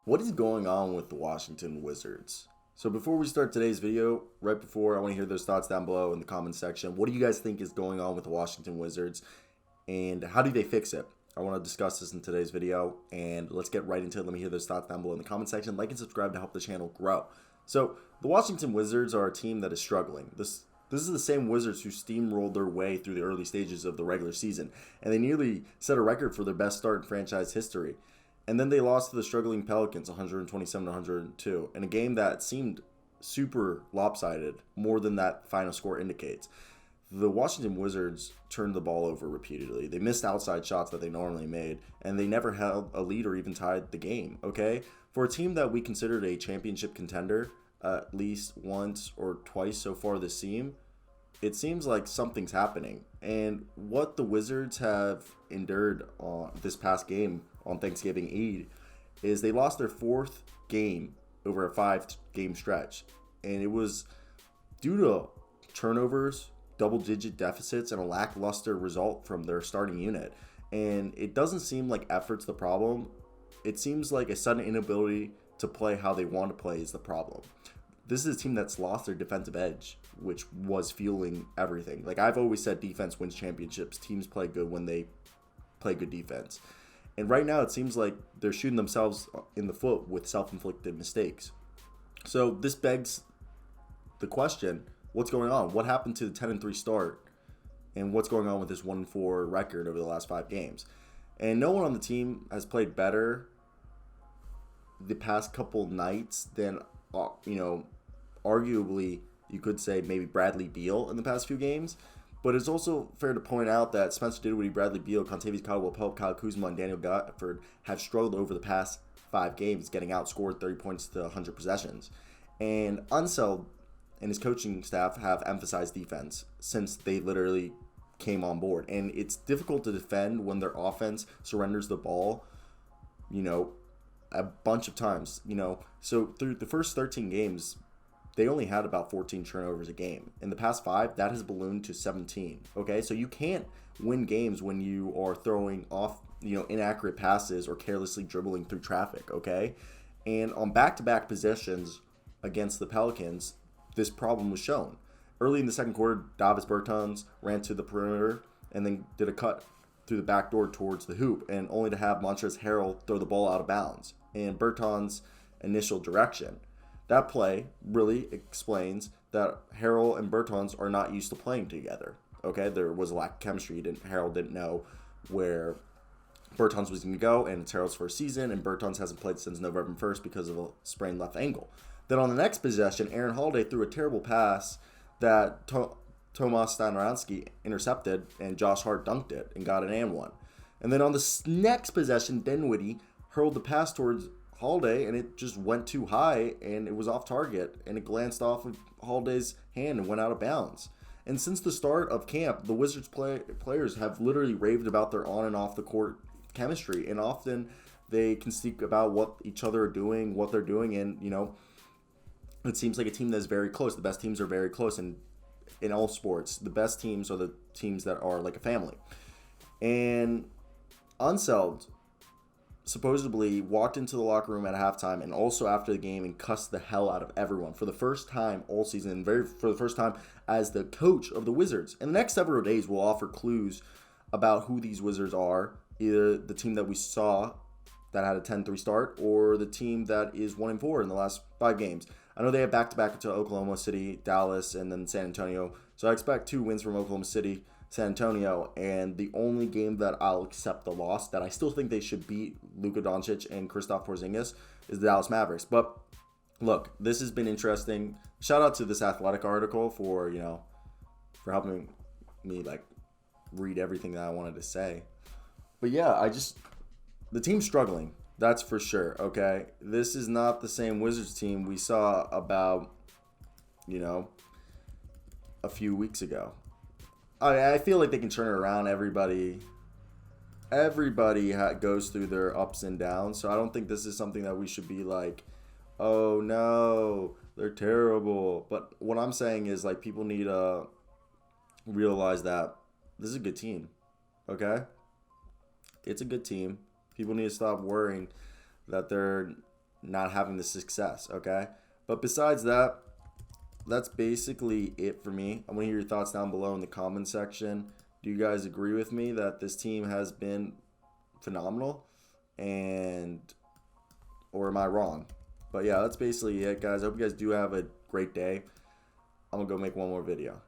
What is going on with the Washington Wizards? So before we start today's video, right before, I want to hear those thoughts down below in the comments section. What do you guys think is going on with the Washington Wizards and how do they fix it? I want to discuss this in today's video and let's get right into it. Let me hear those thoughts down below in the comment section. Like and subscribe to help the channel grow. So the Washington Wizards are a team that is struggling. This is the same Wizards who steamrolled their way through the early stages of the regular season, and they nearly set a record for their best start in franchise history. And then they lost to the struggling Pelicans 127 to 102 in a game that seemed super lopsided, more than that final score indicates. The Washington Wizards turned the ball over repeatedly. They missed outside shots that they normally made, and they never held a lead or even tied the game, okay? For a team that we considered a championship contender at least once or twice so far this season, it seems like something's happening. And what the Wizards have endured on this past game on Thanksgiving Eve is they lost their fourth game over a 5-game stretch. And it was due to turnovers, double-digit deficits, and a lackluster result from their starting unit. And it doesn't seem like effort's the problem. It seems like a sudden inability to play how they want to play is the problem. This is a team that's lost their defensive edge, which was fueling everything. Like I've always said, defense wins championships. Teams play good when they play good defense. And right now it seems like they're shooting themselves in the foot with self-inflicted mistakes. So this begs the question, what's going on? What happened to the 10-3 start? And what's going on with this 1-4 record over the last 5 games? And no one on the team has played better the past couple nights than, arguably you could say maybe Bradley Beal in the past few games. But it's also fair to point out that Spencer Dinwiddie, Bradley Beal, Caldwell-Pope, Kyle Kuzma, and Daniel Gafford have struggled over the past 5 games, getting outscored 30 points to 100 possessions. And Unseld and his coaching staff have emphasized defense since they literally came on board. And it's difficult to defend when their offense surrenders the ball, a bunch of times. So through the first 13 games, they only had about 14 turnovers a game. In the past 5, that has ballooned to 17. Okay, so you can't win games when you are throwing off, inaccurate passes or carelessly dribbling through traffic. Okay, and on back-to-back possessions against the Pelicans, this problem was shown. Early in the second quarter, Davis Bertans ran to the perimeter and then did a cut through the back door towards the hoop, and only to have Montrezl Harrell throw the ball out of bounds. And Bertans' initial direction. That play really explains that Harrell and Bertans are not used to playing together. Okay, there was a lack of chemistry. Harrell didn't know where Bertans was going to go, and it's Harrell's first season, and Bertans hasn't played since November 1st because of a sprained left ankle. Then on the next possession, Aaron Holiday threw a terrible pass that Tomas Stanoransky intercepted, and Josh Hart dunked it and got an and one. And then on the next possession, Dinwiddie hurled the pass towards Holiday, and it just went too high, and it was off target, and it glanced off of Holiday's hand and went out of bounds. And since the start of camp, the Wizards players have literally raved about their on and off the court chemistry, and often they can speak about what each other are doing, what they're doing, and it seems like a team that's very close. The best teams are very close, and in all sports, the best teams are the teams that are like a family. And Unseld supposedly walked into the locker room at halftime and also after the game and cussed the hell out of everyone for the first time all season, and for the first time as the coach of the Wizards. And the next several days will offer clues about who these Wizards are, either the team that we saw that had a 10-3 start or the team that is 1-4 in the last 5 games. I know they have back-to-back to Oklahoma City, Dallas, and then San Antonio. So I expect 2 wins from Oklahoma City, San Antonio, and the only game that I'll accept the loss, that I still think they should beat Luka Doncic and Kristaps Porzingis, is the Dallas Mavericks. But look, this has been interesting. Shout out to this Athletic article for helping me read everything that I wanted to say. But yeah, the team's struggling. That's for sure. Okay, this is not the same Wizards team we saw about a few weeks ago. I feel like they can turn it around. Everybody goes through their ups and downs. So I don't think this is something that we should be like, oh no, they're terrible. But what I'm saying is people need to realize that this is a good team. Okay? It's a good team. People need to stop worrying that they're not having the success, okay? But besides that, that's basically it for me. I want to hear your thoughts down below in the comment section. Do you guys agree with me that this team has been phenomenal? Or am I wrong? But yeah, that's basically it, guys. I hope you guys do have a great day. I'm going to go make one more video.